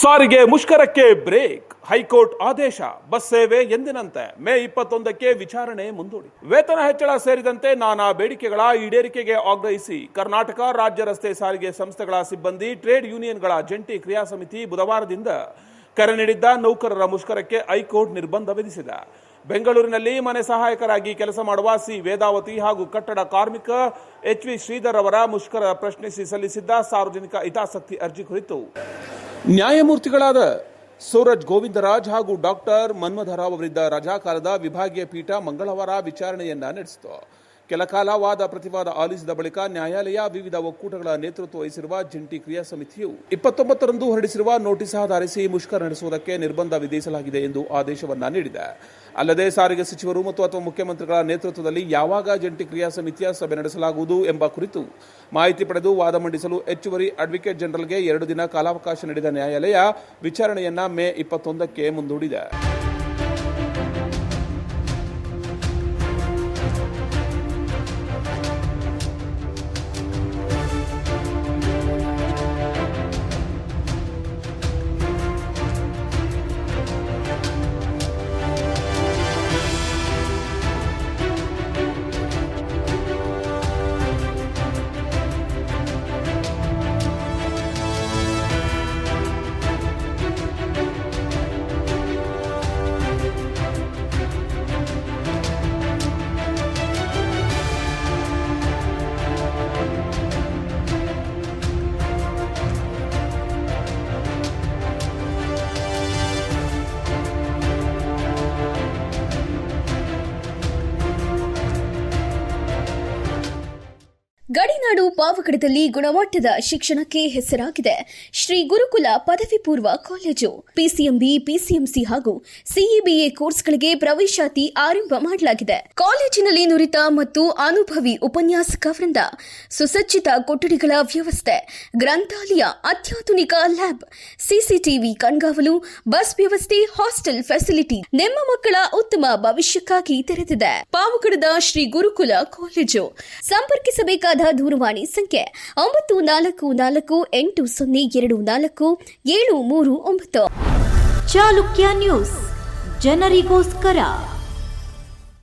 ಸಾರಿಗೆ ಮುಷ್ಕರಕ್ಕೆ break. High court ಆದೇಶ. ಬಸ್ ಸೇವೆ ಎಂದಿನಂತೆ ಮೇ 21ಕ್ಕೆ ವಿಚಾರಣೆ ಮುಂದೂಡಿ. ವೇತನ ಹೆಚ್ಚಳ ಸೇರಿದಂತೆ ನಾನಾ ಬೇಡಿಕೆಗಳ ಈಡೇರಿಕೆಗೆ ಆಗ್ರಹಿಸಿ ಕರ್ನಾಟಕ ರಾಜ್ಯ ರಸ್ತೆ ಸಾರಿಗೆ ಸಂಸ್ಥೆಗಳ ಸಿಬ್ಬಂದಿ ಟ್ರೇಡ್ ಯೂನಿಯನ್ಗಳ ಜಂಟಿ ಕ್ರಿಯಾ ಸಮಿತಿ ಬುಧವಾರದಿಂದ ಕರೆ ನೀಡಿದ್ದ ನೌಕರರ ಮುಷ್ಕರಕ್ಕೆ ಹೈಕೋರ್ಟ್ ನಿರ್ಬಂಧ ವಿಧಿಸಿದೆ. ಬೆಂಗಳೂರಿನಲ್ಲಿ ಮನೆ ಸಹಾಯಕರಾಗಿ ಕೆಲಸ ಮಾಡುವ ಸಿ ವೇದಾವತಿ ಹಾಗೂ ಕಟ್ಟಡ ಕಾರ್ಮಿಕ ಎಚ್ ವಿ ಶ್ರೀಧರ್ ಅವರ ಮುಷ್ಕರ ಪ್ರಶ್ನಿಸಿ ಸಲ್ಲಿಸಿದ್ದ ಸಾರ್ವಜನಿಕ ಹಿತಾಸಕ್ತಿ ಅರ್ಜಿ ಕುರಿತು ನ್ಯಾಯಮೂರ್ತಿಗಳಾದ ಸೂರಜ್ ಗೋವಿಂದರಾಜ್ ಹಾಗೂ ಡಾಕ್ಟರ್ ಮನ್ಮಥರಾವ್ ಅವರಿದ್ದ ರಜಾಕಾಲದ ವಿಭಾಗೀಯ ಪೀಠ ಮಂಗಳವಾರ ವಿಚಾರಣೆಯನ್ನ ನಡೆಸಿತು. ಕೆಲಕಾಲ ವಾದ ಪ್ರತಿವಾದ ಆಲಿಸಿದ ಬಳಿಕ ನ್ಯಾಯಾಲಯ ವಿವಿಧ ಒಕ್ಕೂಟಗಳ ನೇತೃತ್ವ ವಹಿಸಿರುವ ಜಂಟಿ ಕ್ರಿಯಾ ಸಮಿತಿಯು 29ರಂದು ಹೊರಡಿಸಿರುವ ನೋಟಿಸ್ ಆಧರಿಸಿ ಮುಷ್ಕರ ನಡೆಸುವುದಕ್ಕೆ ನಿರ್ಬಂಧ ವಿಧಿಸಲಾಗಿದೆ ಎಂದು ಆದೇಶವನ್ನ ನೀಡಿದೆ. ಅಲ್ಲದೆ ಸಾರಿಗೆ ಸಚಿವರು ಅಥವಾ ಮುಖ್ಯಮಂತ್ರಿಗಳ ನೇತೃತ್ವದಲ್ಲಿ ಯಾವಾಗ ಜಂಟಿ ಕ್ರಿಯಾ ಸಮಿತಿಯ ಸಭೆ ನಡೆಸಲಾಗುವುದು ಎಂಬ ಕುರಿತು ಮಾಹಿತಿ ಪಡೆದು ವಾದ ಮಂಡಿಸಲು ಹೆಚ್ಚುವರಿ ಅಡ್ವೊಕೇಟ್ ಜನರಲ್ಗೆ 2 ದಿನ ಕಾಲಾವಕಾಶ ನೀಡಿದ ನ್ಯಾಯಾಲಯ ವಿಚಾರಣೆಯನ್ನ ಮೇ 21ಕ್ಕೆ ಮುಂದೂಡಿದೆ. ಗಡಿನಾಡು ಪಾವಗಡದಲ್ಲಿ ಗುಣಮಟ್ಟದ ಶಿಕ್ಷಣಕ್ಕೆ ಹೆಸರಾಗಿದೆ ಶ್ರೀ ಗುರುಕುಲ ಪದವಿ ಪೂರ್ವ ಕಾಲೇಜು. ಪಿಸಿಎಂಬಿ, ಪಿಸಿಎಂಸಿ ಹಾಗೂ ಸಿಇಬಿಎ ಕೋರ್ಸ್ಗಳಿಗೆ ಪ್ರವೇಶಾತಿ ಆರಂಭ ಮಾಡಲಾಗಿದೆ. ಕಾಲೇಜಿನಲ್ಲಿ ನುರಿತ ಮತ್ತು ಅನುಭವಿ ಉಪನ್ಯಾಸಕ ವೃಂದ, ಸುಸಜ್ಜಿತ ಕೊಠಡಿಗಳ ವ್ಯವಸ್ಥೆ, ಗ್ರಂಥಾಲಯ, ಅತ್ಯಾಧುನಿಕ ಲ್ಯಾಬ್, ಸಿಸಿಟಿವಿ ಕಣ್ಗಾವಲು, ಬಸ್ ವ್ಯವಸ್ಥೆ, ಹಾಸ್ಟೆಲ್ ಫೆಸಿಲಿಟಿ ನಿಮ್ಮ ಮಕ್ಕಳ ಉತ್ತಮ ಭವಿಷ್ಯಕ್ಕಾಗಿ ತೆರೆದಿದೆ. ಪಾವಗಡದ ಶ್ರೀ ಗುರುಕುಲ ಕಾಲೇಜು. ಸಂಪರ್ಕಿಸಬೇಕಾದ ದೂರವಾಣಿ ಸಂಖ್ಯೆ 9448024739. ಚಾಲುಕ್ಯ ನ್ಯೂಸ್, ಜನರಿಗೋಸ್ಕರ.